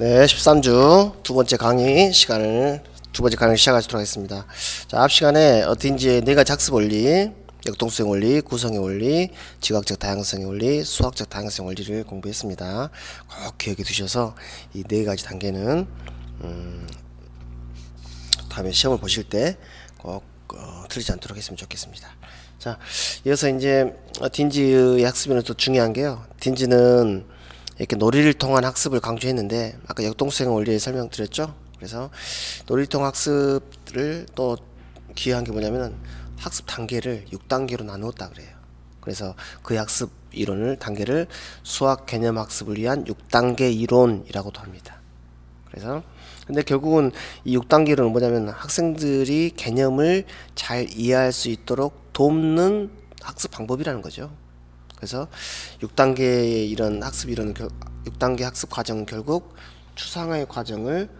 네, 13주 두 번째 강의 시작하도록 하겠습니다. 자, 앞 시간에 어딘지 네 가지 학습 원리, 역동수행 원리, 구성의 원리, 지각적 다양성의 원리, 수학적 다양성 원리를 공부했습니다. 꼭 기억해 두셔서 이 네 가지 단계는 다음에 시험을 보실 때 꼭 틀리지 않도록 했으면 좋겠습니다. 자, 이어서 이제 딘지의 학습에는 또 중요한 게요. 딘지는 이렇게 놀이를 통한 학습을 강조했는데 아까 역동수행 원리에 설명드렸죠. 그래서 놀이를 통한 학습을 또 귀한 게 뭐냐면 학습 단계를 6단계로 나누었다 그래요. 그래서 그 학습 이론을 단계를 수학 개념 학습을 위한 6단계 이론이라고도 합니다. 그래서 근데 결국은 이 6단계로는 뭐냐면 학생들이 개념을 잘 이해할 수 있도록 돕는 학습 방법이라는 거죠. 그래서 6단계의 이런 학습 이론 6단계 학습 과정은 결국 추상화의 과정을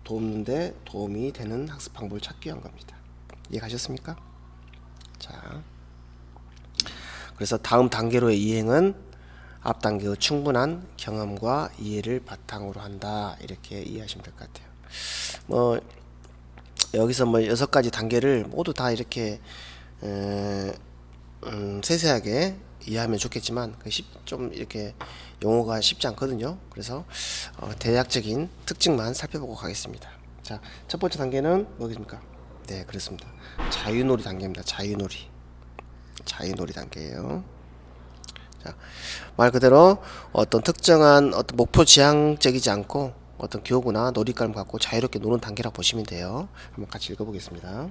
돕는데 도움이 되는 학습 방법을 찾기 위한 겁니다. 이해가셨습니까? 자, 그래서 다음 단계로의 이행은 앞 단계의 충분한 경험과 이해를 바탕으로 한다. 이렇게 이해하시면 될 것 같아요. 뭐 여기서 뭐 6가지 단계를 모두 다 이렇게 세세하게 이해하면 좋겠지만 좀 이렇게 용어가 쉽지 않거든요. 그래서 대략적인 특징만 살펴보고 가겠습니다. 자, 첫 번째 단계는 뭐겠습니까? 네, 그렇습니다. 자유놀이 단계입니다. 자유놀이 단계예요. 자, 말 그대로 어떤 특정한 어떤 목표 지향적이지 않고 어떤 교구나 놀잇감을 갖고 자유롭게 노는 단계라고 보시면 돼요. 한번 같이 읽어보겠습니다.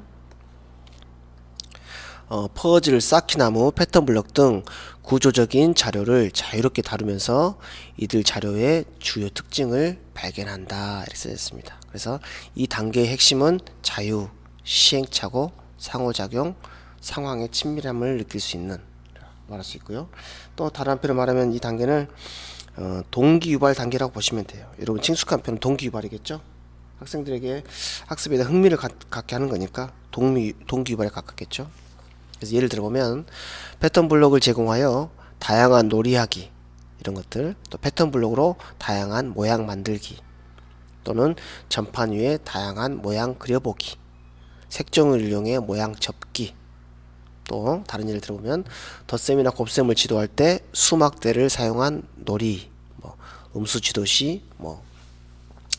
퍼즐, 쌓기나무, 패턴 블록 등 구조적인 자료를 자유롭게 다루면서 이들 자료의 주요 특징을 발견한다. 이렇게 써있습니다. 그래서 이 단계의 핵심은 자유, 시행착오, 상호작용, 상황의 친밀함을 느낄 수 있는 말할 수 있고요. 또 다른 한편으로 말하면 이 단계는 동기유발 단계라고 보시면 돼요. 여러분 친숙한 표현은 동기유발이겠죠. 학생들에게 학습에 대한 흥미를 갖게 하는 거니까 동기유발에 가깝겠죠. 그래서 예를 들어보면 패턴 블록을 제공하여 다양한 놀이하기 이런 것들, 또 패턴 블록으로 다양한 모양 만들기, 또는 전판 위에 다양한 모양 그려보기, 색종이를 이용해 모양 접기, 또 다른 예를 들어보면 덧셈이나 곱셈을 지도할 때 수막대를 사용한 놀이, 뭐 음수 지도시, 뭐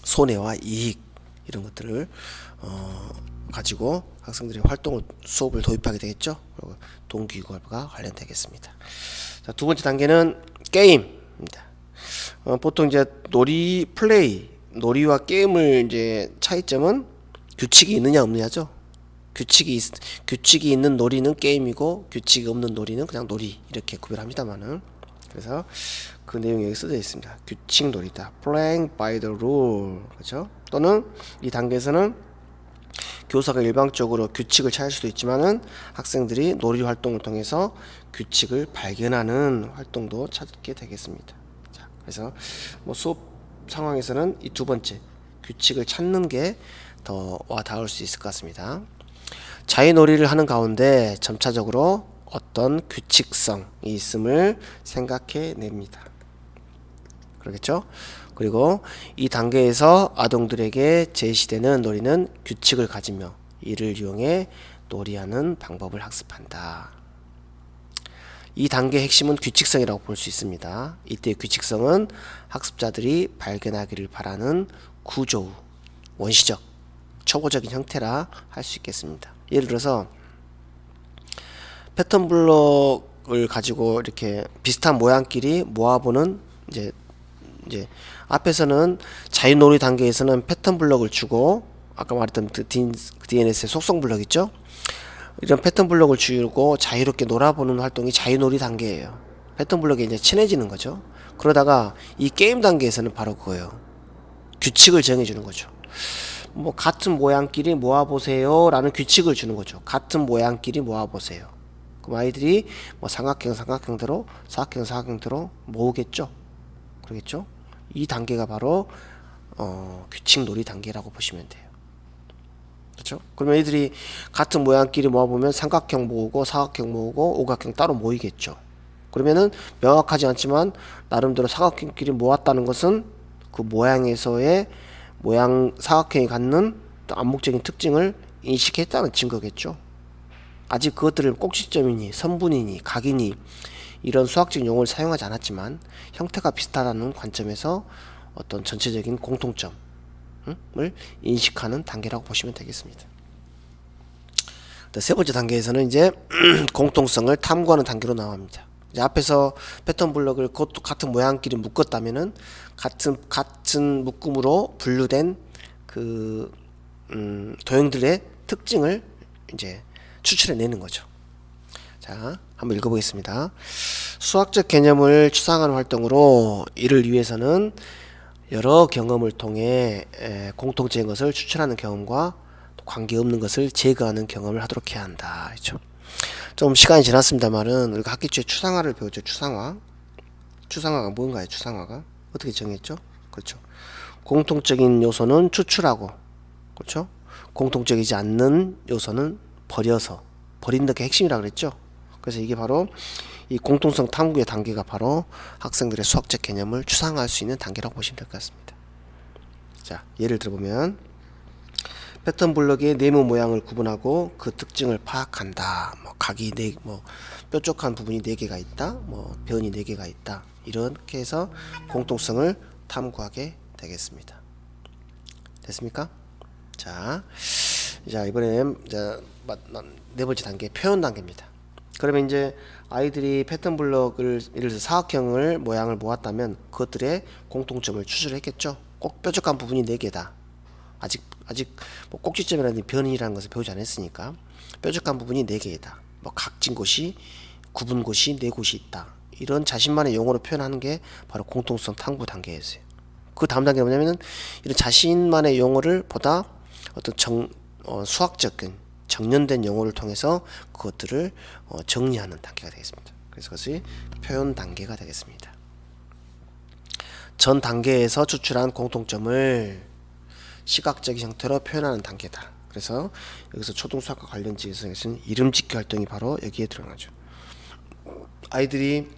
손해와 이익 이런 것들을 가지고 학생들이 수업을 도입하게 되겠죠. 그리고 동기유발과 관련되겠습니다. 자, 두 번째 단계는 게임입니다. 보통 이제 놀이와 게임을 이제 차이점은 규칙이 있느냐 없느냐죠. 규칙이 있는 놀이는 게임이고 규칙이 없는 놀이는 그냥 놀이 이렇게 구별합니다만은, 그래서 그 내용이 여기 써져 있습니다. 규칙 놀이다. Playing by the rule. 그렇죠? 또는 이 단계에서는 교사가 일방적으로 규칙을 찾을 수도 있지만은 학생들이 놀이 활동을 통해서 규칙을 발견하는 활동도 찾게 되겠습니다. 자, 그래서 뭐 수업 상황에서는 이 두 번째 규칙을 찾는 게 더 와닿을 수 있을 것 같습니다. 자유놀이를 하는 가운데 점차적으로 어떤 규칙성이 있음을 생각해 냅니다. 그렇겠죠? 그리고 이 단계에서 아동들에게 제시되는 놀이는 규칙을 가지며 이를 이용해 놀이하는 방법을 학습한다. 이 단계의 핵심은 규칙성이라고 볼 수 있습니다. 이때 규칙성은 학습자들이 발견하기를 바라는 구조의 원시적, 초보적인 형태라 할 수 있겠습니다. 예를 들어서 패턴 블록을 가지고 이렇게 비슷한 모양끼리 모아보는 이제 앞에서는 자유놀이 단계에서는 패턴 블록을 주고 아까 말했던 DNS의 속성 블록 있죠? 이런 패턴 블록을 주고 자유롭게 놀아보는 활동이 자유놀이 단계예요. 패턴 블록에 이제 친해지는 거죠. 그러다가 이 게임 단계에서는 바로 그거예요. 규칙을 정해주는 거죠. 뭐 같은 모양끼리 모아보세요 라는 규칙을 주는 거죠. 같은 모양끼리 모아보세요. 그럼 아이들이 뭐 삼각형대로 사각형대로 모으겠죠. 그러겠죠. 이 단계가 바로 규칙 놀이 단계라고 보시면 돼요. 그렇죠? 그러면 애들이 같은 모양끼리 모아보면 삼각형 모으고 사각형 모으고 오각형 따로 모이겠죠. 그러면은 명확하지 않지만 나름대로 사각형끼리 모았다는 것은 그 모양에서의 모양 사각형이 갖는 또 암묵적인 특징을 인식했다는 증거겠죠. 아직 그것들을 꼭지점이니 선분이니 각이니 이런 수학적 용어를 사용하지 않았지만 형태가 비슷하다는 관점에서 어떤 전체적인 공통점을 인식하는 단계라고 보시면 되겠습니다. 세 번째 단계에서는 이제 공통성을 탐구하는 단계로 나옵니다. 이제 앞에서 패턴 블럭을 그것도 같은 모양끼리 묶었다면은 같은 묶음으로 분류된 그 도형들의 특징을 이제 추출해내는 거죠. 자, 한번 읽어보겠습니다. 수학적 개념을 추상하는 활동으로 이를 위해서는 여러 경험을 통해 공통적인 것을 추출하는 경험과 관계없는 것을 제거하는 경험을 하도록 해야 한다. 그렇죠? 좀 시간이 지났습니다만은 우리가 학기 초에 추상화를 배웠죠. 추상화가 뭔가요? 추상화가 어떻게 정했죠? 그렇죠. 공통적인 요소는 추출하고, 그렇죠. 공통적이지 않는 요소는 버린다 게 핵심이라고 그랬죠. 그래서 이게 바로 이 공통성 탐구의 단계가 바로 학생들의 수학적 개념을 추상화할 수 있는 단계라고 보시면 될 것 같습니다. 자, 예를 들어보면 패턴 블럭의 네모 모양을 구분하고 그 특징을 파악한다. 뭐 각이 뾰족한 부분이 4개가 있다. 뭐 변이 4개가 있다. 이렇게 해서 공통성을 탐구하게 되겠습니다. 됐습니까? 자, 이번에는 네 번째 단계 표현 단계입니다. 그러면 이제 아이들이 패턴 블럭을 예를 들어서 사각형을 모양을 모았다면 그것들의 공통점을 추출했겠죠. 꼭 뾰족한 부분이 4개다. 아직 뭐 꼭지점이라든지 변이라는 것을 배우지 않았으니까 뾰족한 부분이 4개이다. 뭐 각진 곳이 굽은 곳이 4곳이 있다. 이런 자신만의 용어로 표현하는 게 바로 공통성 탐구 단계였어요. 그 다음 단계는 뭐냐면은 이런 자신만의 용어를 보다 어떤 수학적인 정연된 용어를 통해서 그것들을 정리하는 단계가 되겠습니다. 그래서 그것이 표현 단계가 되겠습니다. 전 단계에서 추출한 공통점을 시각적인 형태로 표현하는 단계다. 그래서 여기서 초등수학과 관련 지에서는 이름짓기 활동이 바로 여기에 들어가죠. 아이들이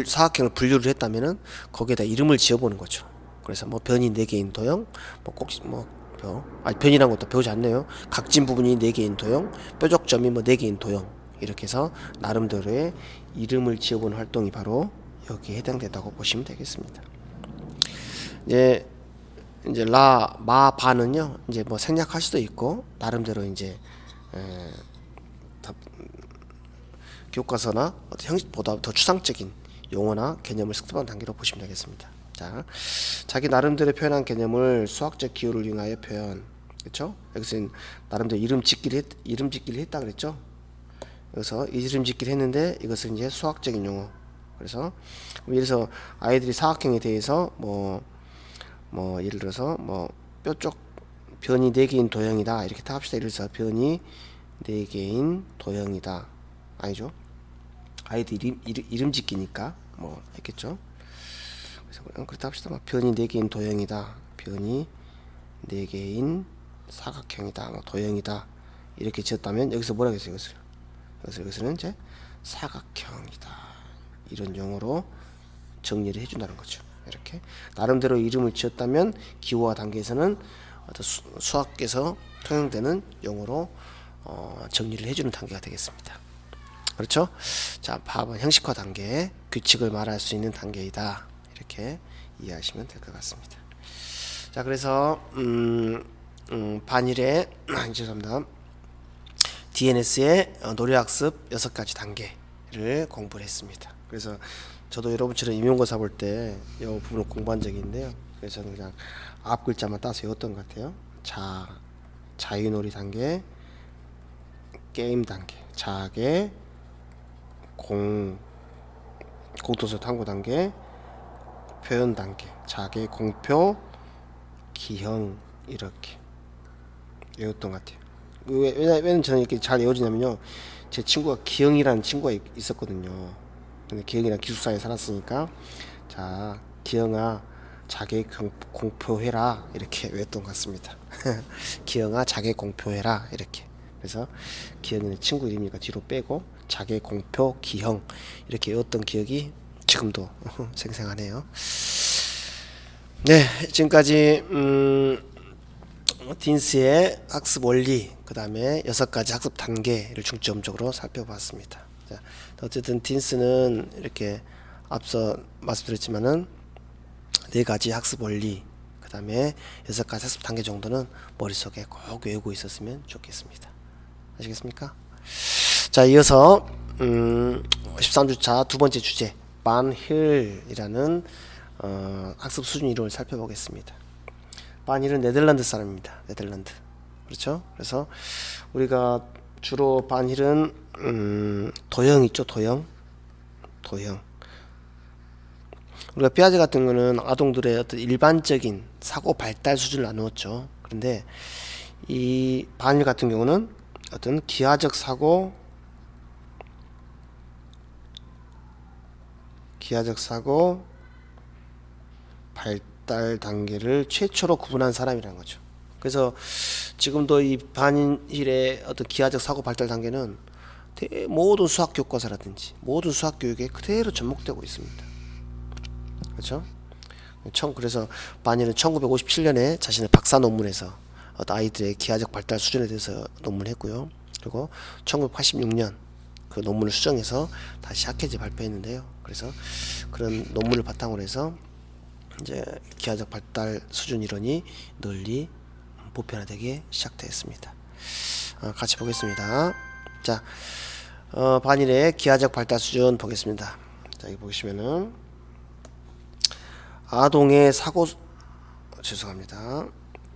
사각형을 분류를 했다면은 거기에다 이름을 지어보는 거죠. 그래서 뭐 변이 4개인 도형, 변이라는 것도 배우지 않네요. 각진 부분이 4개인 도형, 뾰족점이 4개인 도형, 이렇게 해서 나름대로의 이름을 지어보는 활동이 바로 여기에 해당된다고 보시면 되겠습니다. 이제 바는요, 이제 뭐 생략할 수도 있고, 나름대로 이제, 교과서나 형식보다 더 추상적인 용어나 개념을 습득하는 단계로 보시면 되겠습니다. 자, 자기 나름대로 표현한 개념을 수학적 기호를 이용하여 표현. 그렇죠? 여기서 나름대로 이름짓기를 했다 그랬죠? 여기서 이름짓기를 했는데 이것은 이제 수학적인 용어. 그래서 예를 들어서 아이들이 사각형에 대해서 예를 들어서 뾰족 변이 4개인 도형이다 이렇게 딱 합시다. 예를 들어서 변이 4개인 도형이다. 아니죠? 아이들 이름짓기니까 했겠죠? 그래서 그렇다 합시다. 변이 4개인 도형이다. 변이 4개인 사각형이다. 도형이다. 이렇게 지었다면 여기서 뭐라고 했어요? 여기서는 이제 사각형이다. 이런 용어로 정리를 해준다는 거죠. 이렇게 나름대로 이름을 지었다면 기호화 단계에서는 어떤 수학에서 통용되는 용어로 정리를 해주는 단계가 되겠습니다. 그렇죠? 자, 파악은 형식화 단계, 규칙을 말할 수 있는 단계이다. 이렇게 이해하시면 될 것 같습니다. 자, 그래서 반일에 죄송합니다. DNS의 노래학습 6가지 단계를 공부를 했습니다. 그래서 저도 여러분처럼 임용고사 볼 때 이 부분을 공부한 적이 있는데요. 그래서 저는 그냥 앞 글자만 따서 외웠던 것 같아요. 자유놀이 단계, 게임 단계, 자계, 공통성 탐구 단계, 표현 단계, 자계, 공표, 기형 이렇게 외웠던 것 같아요. 왜 저는 이렇게 잘 외워지냐면요. 제 친구가 기형이라는 친구가 있었거든요. 근데 기형이랑 기숙사에 살았으니까 자, 기형아 자계 공표해라 이렇게 외웠던 것 같습니다. 기형아 자계 공표해라 이렇게. 그래서 기형이는 친구 이름이니까 뒤로 빼고 자계 공표 기형 이렇게 외웠던 기억이 지금도 생생하네요. 네, 지금까지 딘스의 학습 원리, 그 다음에 6가지 학습 단계를 중점적으로 살펴봤습니다. 자, 어쨌든 딘스는 이렇게 앞서 말씀드렸지만은 4가지 학습 원리, 그 다음에 6가지 학습 단계 정도는 머릿속에 꼭 외우고 있었으면 좋겠습니다. 아시겠습니까? 자, 이어서 13주차 두 번째 주제, 반힐이라는 학습 수준 이론을 살펴보겠습니다. 반힐은 네덜란드 사람입니다. 네덜란드. 그렇죠? 그래서 우리가 주로 반힐은 도형 있죠, 도형. 우리가 피아제 같은 거는 아동들의 어떤 일반적인 사고 발달 수준을 나누었죠. 그런데 이 반힐 같은 경우는 어떤 기하적 사고 발달 단계를 최초로 구분한 사람이라는 거죠. 그래서 지금도 이 반힐의 어떤 기하적 사고 발달 단계는 모든 수학 교과서라든지 모든 수학 교육에 그대로 접목되고 있습니다. 그렇죠? 그래서 반힐은 1957년에 자신의 박사 논문에서 아이들의 기하적 발달 수준에 대해서 논문을 했고요. 그리고 1986년 그 논문을 수정해서 다시 학회지에 발표했는데요. 그래서 그런 논문을 바탕으로 해서 이제 기하적 발달 수준 이론이 널리 보편화되기 시작되었습니다. 같이 보겠습니다. 자, 반일의 기하적 발달 수준 보겠습니다. 자, 여기 보시면은 아동의 사고, 죄송합니다.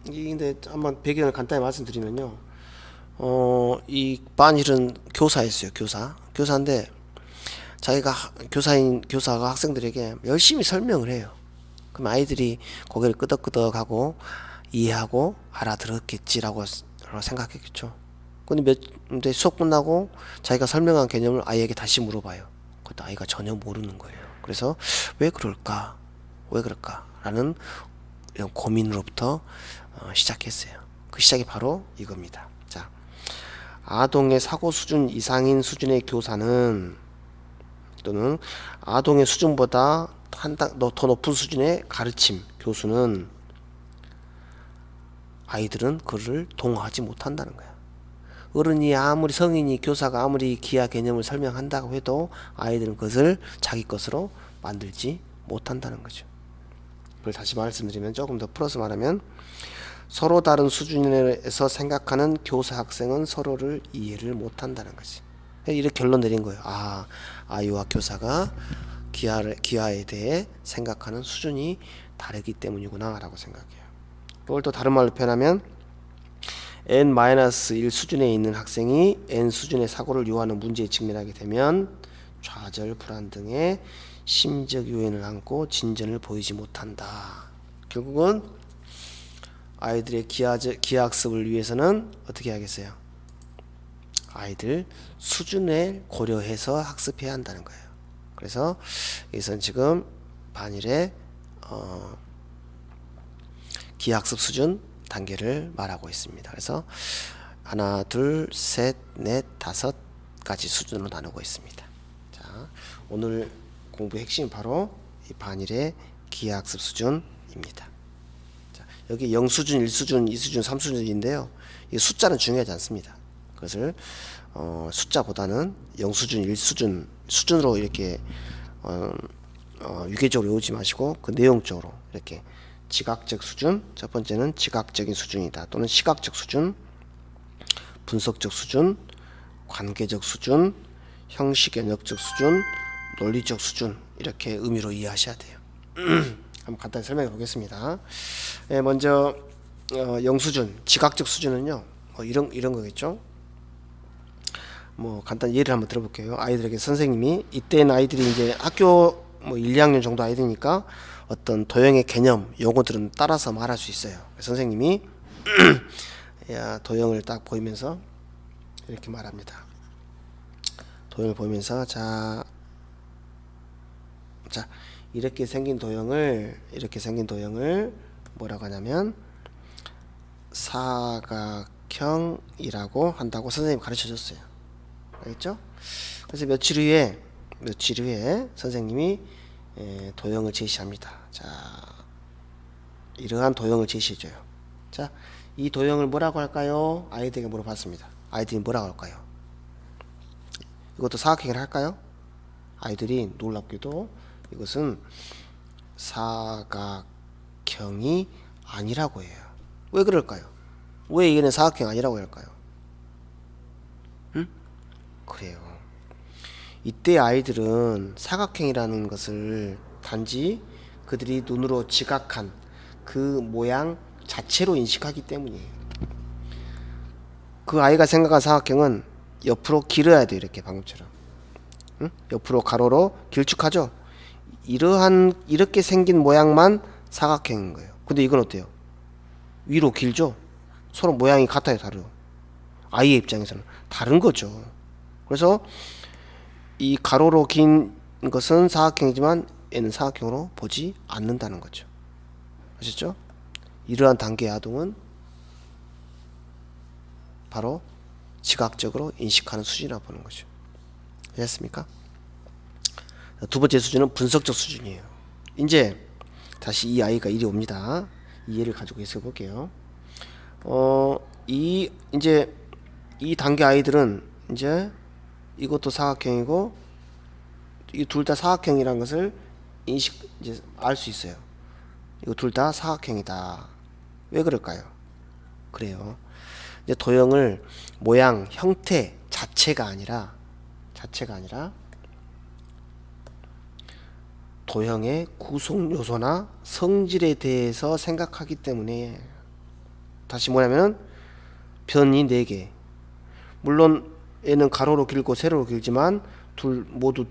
근데 한번 배경을 간단히 말씀드리면요. 이 반일은 교사였어요. 교사인데 자기가 교사가 학생들에게 열심히 설명을 해요. 그럼 아이들이 고개를 끄덕끄덕하고 이해하고 알아들었겠지라고 생각했겠죠. 근데 수업 끝나고 자기가 설명한 개념을 아이에게 다시 물어봐요. 그것도 아이가 전혀 모르는 거예요. 그래서 왜 그럴까 라는 이런 고민으로부터 시작했어요. 그 시작이 바로 이겁니다. 자, 아동의 사고 수준 이상인 수준의 교사는, 또는 아동의 수준보다 더 높은 수준의 가르침 교수는 아이들은 그를 동화하지 못한다는 거야. 어른이 아무리, 성인이 교사가 아무리 기하 개념을 설명한다고 해도 아이들은 그것을 자기 것으로 만들지 못한다는 거죠. 그걸 다시 말씀드리면, 조금 더 풀어서 말하면, 서로 다른 수준에서 생각하는 교사 학생은 서로를 이해를 못한다는 거지. 이렇게 결론 내린 거예요. 아이와 교사가 기하에 대해 생각하는 수준이 다르기 때문이구나 라고 생각해요. 그걸 또 다른 말로 표현하면, n-1 수준에 있는 학생이 n 수준의 사고를 요하는 문제에 직면하게 되면 좌절, 불안 등의 심적 요인을 안고 진전을 보이지 못한다. 결국은 아이들의 기하학습을 위해서는 어떻게 하겠어요? 아이들 수준을 고려해서 학습해야 한다는 거예요. 그래서 여기서는 지금 반일의 기하학습 수준 단계를 말하고 있습니다. 그래서 하나, 둘, 셋, 넷, 5가지 수준으로 나누고 있습니다. 자, 오늘 공부의 핵심은 바로 이 반일의 기하학습 수준입니다. 자, 여기 0수준, 1수준, 2수준, 3수준인데요. 이 숫자는 중요하지 않습니다. 그것을 숫자보다는 0수준, 1수준 수준으로 이렇게 유계적으로 외우지 마시고 그 내용적으로 이렇게 지각적 수준, 첫 번째는 지각적인 수준이다, 또는 시각적 수준, 분석적 수준, 관계적 수준, 형식 연역적 수준, 논리적 수준, 이렇게 의미로 이해하셔야 돼요. 한번 간단히 설명해 보겠습니다. 먼저 0수준, 지각적 수준은요, 이런 거겠죠. 간단히 예를 한번 들어볼게요. 아이들에게 선생님이, 이때는 아이들이 이제 학교 1, 2학년 정도 아이들이니까 어떤 도형의 개념, 용어들은 따라서 말할 수 있어요. 선생님이 도형을 딱 보이면서 이렇게 말합니다. 도형을 보이면서 자 이렇게 생긴 도형을 뭐라고 하냐면 사각형이라고 한다고 선생님이 가르쳐 줬어요. 알겠죠? 그래서 며칠 후에 선생님이 도형을 제시합니다. 자, 이러한 도형을 제시해줘요. 자, 이 도형을 뭐라고 할까요? 아이들에게 물어봤습니다. 아이들이 뭐라고 할까요? 이것도 사각형이라 할까요? 아이들이 놀랍게도 이것은 사각형이 아니라고 해요. 왜 그럴까요? 왜 이게는 사각형 아니라고 할까요? 응? 그래요. 이때 아이들은 사각형이라는 것을 단지 그들이 눈으로 지각한 그 모양 자체로 인식하기 때문이에요. 그 아이가 생각한 사각형은 옆으로 길어야 돼요. 이렇게 방금처럼. 응? 옆으로 가로로 길쭉하죠. 이렇게 생긴 모양만 사각형인 거예요. 근데 이건 어때요? 위로 길죠. 서로 모양이 같아요. 다르죠. 아이의 입장에서는 다른 거죠. 그래서 이 가로로 긴 것은 사각형이지만 얘는 사각형으로 보지 않는다는 거죠. 아셨죠? 이러한 단계의 아동은 바로 지각적으로 인식하는 수준이라고 보는 거죠. 아셨습니까? 두 번째 수준은 분석적 수준이에요. 이제 다시 이 아이가 이리 옵니다. 이 예를 가지고 있어 볼게요. 이제 이 단계 아이들은 이제 이것도 사각형이고 이 둘 다 사각형이라는 것을 이제 알 수 있어요. 이거 둘 다 사각형이다. 왜 그럴까요? 그래요. 이제 도형을 모양, 형태 자체가 아니라 도형의 구성 요소나 성질에 대해서 생각하기 때문에 다시 뭐냐면 변이 4개. 물론 얘는 가로로 길고 세로로 길지만 둘 모두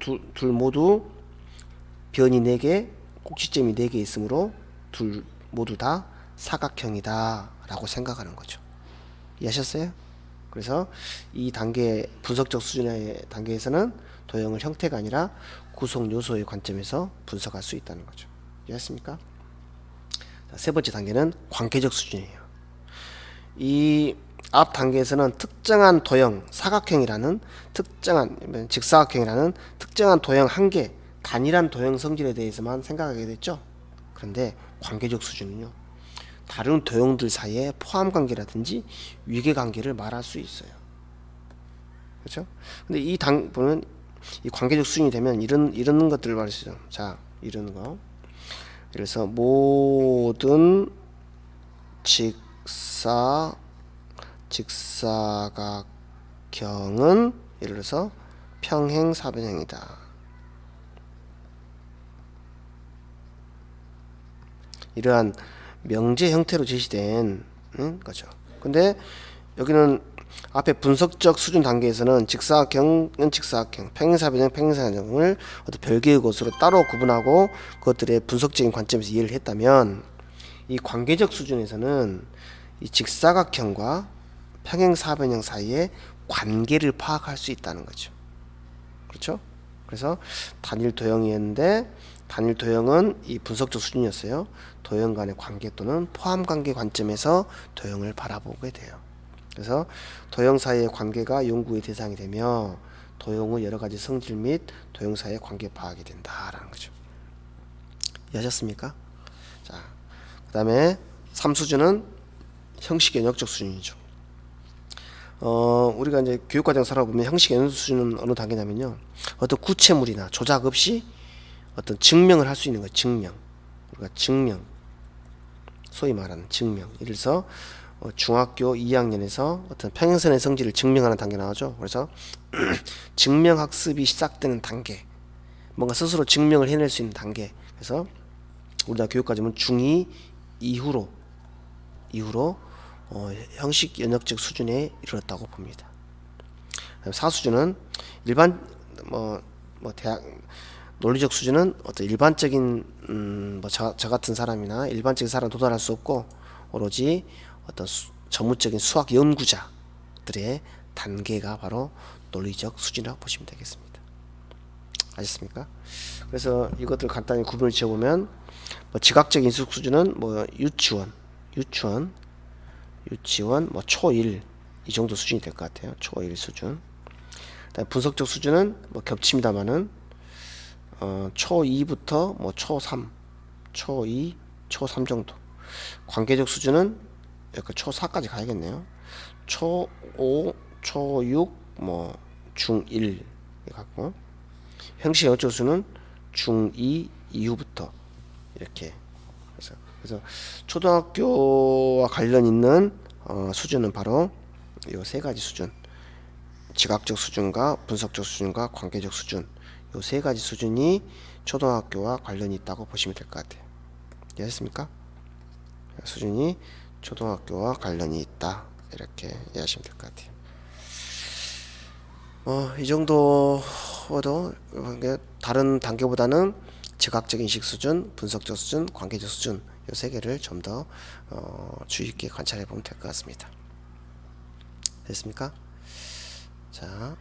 변이 4개, 꼭지점이 4개 있으므로 둘 모두 다 사각형이다 라고 생각하는 거죠. 이해하셨어요? 그래서 이 단계 분석적 수준의 단계에서는 도형을 형태가 아니라 구성 요소의 관점에서 분석할 수 있다는 거죠. 이해했습니까? 자, 세 번째 단계는 관계적 수준이에요. 이 앞 단계에서는 특정한 도형, 사각형이라는 특정한 직사각형이라는 특정한 도형 한 개, 단일한 도형 성질에 대해서만 생각하게 됐죠. 그런데 관계적 수준은요, 다른 도형들 사이에 포함 관계라든지 위계 관계를 말할 수 있어요. 그렇죠? 근데 이 보면 이 관계적 수준이 되면 이런 것들을 말하시죠. 자, 이런 거. 그래서 모든 직사각형은 예를 들어서 평행사변형이다. 이러한 명제 형태로 제시된 거죠. 근데 여기는 앞에 분석적 수준 단계에서는 직사각형은 직사각형, 평행사변형을 어떤 별개의 것으로 따로 구분하고 그것들의 분석적인 관점에서 이해를 했다면 이 관계적 수준에서는 이 직사각형과 평행사변형 사이에 관계를 파악할 수 있다는 거죠. 그렇죠? 그래서 단일 도형이었는데 단일 도형은 이 분석적 수준이었어요. 도형 간의 관계 또는 포함 관계 관점에서 도형을 바라보게 돼요. 그래서 도형 사이의 관계가 연구의 대상이 되며 도형의 여러 가지 성질 및 도형 사이의 관계 파악이 된다라는 거죠. 이해하셨습니까? 자, 그다음에 3수준은 형식 연역적 수준이죠. 우리가 이제 교육과정 살아보면 형식 연역 수준은 어느 단계냐면요, 어떤 구체물이나 조작 없이 어떤 증명을 할 수 있는 거예요. 증명. 우리가 증명, 소위 말하는 증명. 예를 들어서 중학교 2학년에서 어떤 평행선의 성질을 증명하는 단계 나오죠. 그래서 증명학습이 시작되는 단계, 뭔가 스스로 증명을 해낼 수 있는 단계. 그래서 우리나라 교육과정은 중2 이후로 형식 연역적 수준에 이르렀다고 봅니다. 4수준은 일반 대학 논리적 수준은 어떤 일반적인 저 같은 사람이나 일반적인 사람 도달할 수 없고 오로지 어떤 전문적인 수학 연구자들의 단계가 바로 논리적 수준이라고 보시면 되겠습니다. 아셨습니까? 그래서 이것들 간단히 구분을 지어보면 지각적 인식 수준은 유치원, 초1 이 정도 수준이 될 것 같아요. 초1 수준. 분석적 수준은 겹칩니다만은 초2부터 뭐 초3, 초2, 초3 정도. 관계적 수준은 약간 초4까지 가야겠네요. 초5, 초6, 뭐 중1 갖고, 형식 영적 수준은 중2 이후부터 이렇게. 그래서 초등학교와 관련 있는 수준은 바로 이 세 가지 수준, 지각적 수준과 분석적 수준과 관계적 수준, 이 세 가지 수준이 초등학교와 관련이 있다고 보시면 될 것 같아요. 이해하셨습니까? 수준이 초등학교와 관련이 있다, 이렇게 이해하시면 될 것 같아요. 이 정도도 다른 단계보다는 지각적 인식 수준, 분석적 수준, 관계적 수준, 이 세 개를 좀 더 주의 깊게 관찰해 보면 될 것 같습니다. 됐습니까? 자,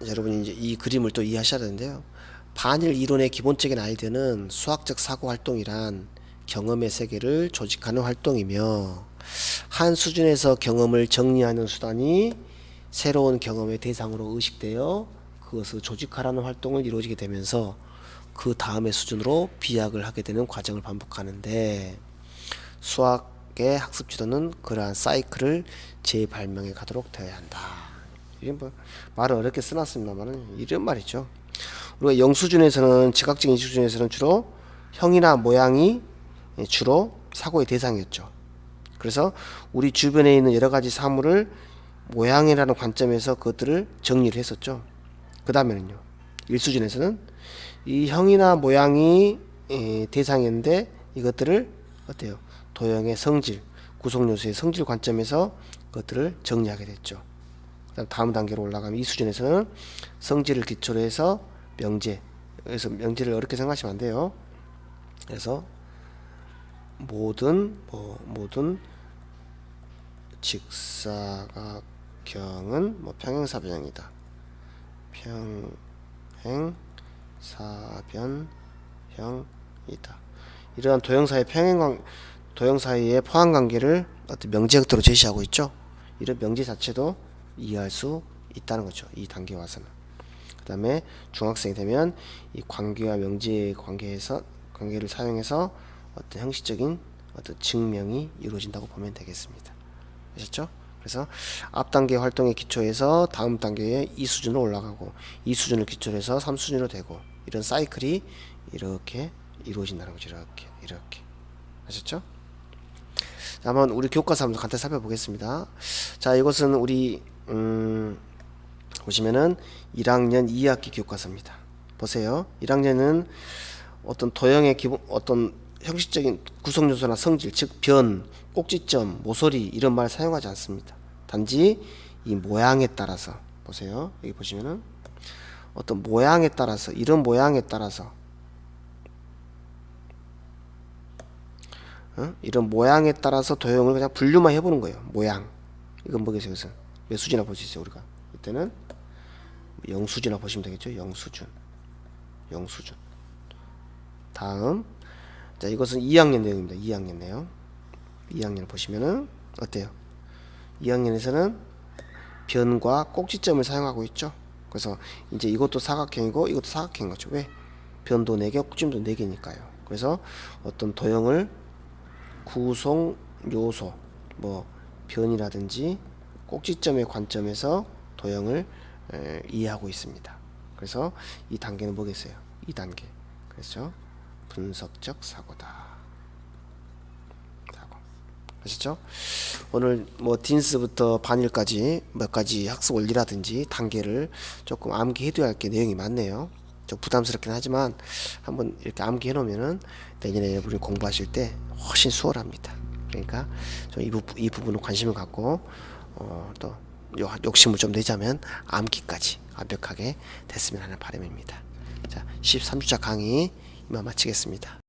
여러분이 이제 이 그림을 또 이해하셔야 되는데요. 반일 이론의 기본적인 아이디어는 수학적 사고 활동이란 경험의 세계를 조직하는 활동이며, 한 수준에서 경험을 정리하는 수단이 새로운 경험의 대상으로 의식되어 그것을 조직하라는 활동을 이루어지게 되면서 그 다음의 수준으로 비약을 하게 되는 과정을 반복하는데, 수학의 학습 지도는 그러한 사이클을 재발명해 가도록 되어야 한다. 이게 뭐 말은 어렵게 써놨습니다만은 이런 말이죠. 우리가 영수준에서는, 지각적 인식 수준에서는 주로 형이나 모양이 주로 사고의 대상이었죠. 그래서 우리 주변에 있는 여러 가지 사물을 모양이라는 관점에서 그것들을 정리를 했었죠. 그 다음에는요, 일수준에서는 이 형이나 모양이 대상인데 이것들을 어때요? 도형의 성질, 구성요소의 성질 관점에서 그것들을 정리하게 됐죠. 다음 단계로 올라가면 이 수준에서는 성질을 기초로 해서 명제, 그래서 명제를 어렵게 생각하시면 안 돼요. 그래서 모든 직사각형은 뭐 평행사변형이다. 평행사변형이다. 이러한 도형 사이의 포함 관계를 어떤 명제 형태로 제시하고 있죠. 이런 명제 자체도 이해할 수 있다는 거죠. 이 단계에 와서는. 그 다음에 중학생이 되면 이 관계와 명제의 관계를 사용해서 어떤 형식적인 어떤 증명이 이루어진다고 보면 되겠습니다. 아셨죠? 그래서 앞 단계 활동의 기초에서 다음 단계에 이 수준으로 올라가고, 이 수준을 기초로 해서 3수준으로 되고, 이런 사이클이 이렇게 이루어진다는 거죠. 이렇게. 아셨죠? 한번 우리 교과서 한번 간단히 살펴보겠습니다. 자, 이것은 우리 보시면은 1학년 2학기 교과서입니다. 보세요. 1학년은 어떤 도형의 기본, 어떤 형식적인 구성 요소나 성질, 즉 변, 꼭지점, 모서리 이런 말 사용하지 않습니다. 단지 이 모양에 따라서, 보세요. 여기 보시면은 어떤 모양에 따라서, 이런 모양에 따라서, 이런 모양에 따라서 도형을 그냥 분류만 해보는 거예요. 모양. 이건 뭐겠어요? 그래서 몇 수준이나 볼 수 있어요, 우리가. 이때는 영수준이나 보시면 되겠죠. 영수준. 다음, 자, 이것은 2학년 내용입니다. 2학년 내용. 2학년 보시면은 어때요? 2학년에서는 변과 꼭지점을 사용하고 있죠. 그래서 이제 이것도 사각형이고 이것도 사각형인 거죠. 왜? 변도 4개, 꼭지점도 4개니까요. 그래서 어떤 도형을 구성 요소, 뭐 변이라든지 꼭지점의 관점에서 도형을 이해하고 있습니다. 그래서 이 단계는 뭐겠어요? 2단계. 그렇죠? 분석적 사고다. 아시죠? 오늘 뭐 딘스부터 반일까지 몇 가지 학습 원리라든지 단계를 조금 암기해둬야 할 게 내용이 많네요. 좀 부담스럽긴 하지만 한번 이렇게 암기해 놓으면은 내년에 여러분이 공부하실 때 훨씬 수월합니다. 그러니까 좀 이 부분에 관심을 갖고 또 욕심을 좀 내자면 암기까지 완벽하게 됐으면 하는 바람입니다. 자, 13주차 강의 이만 마치겠습니다.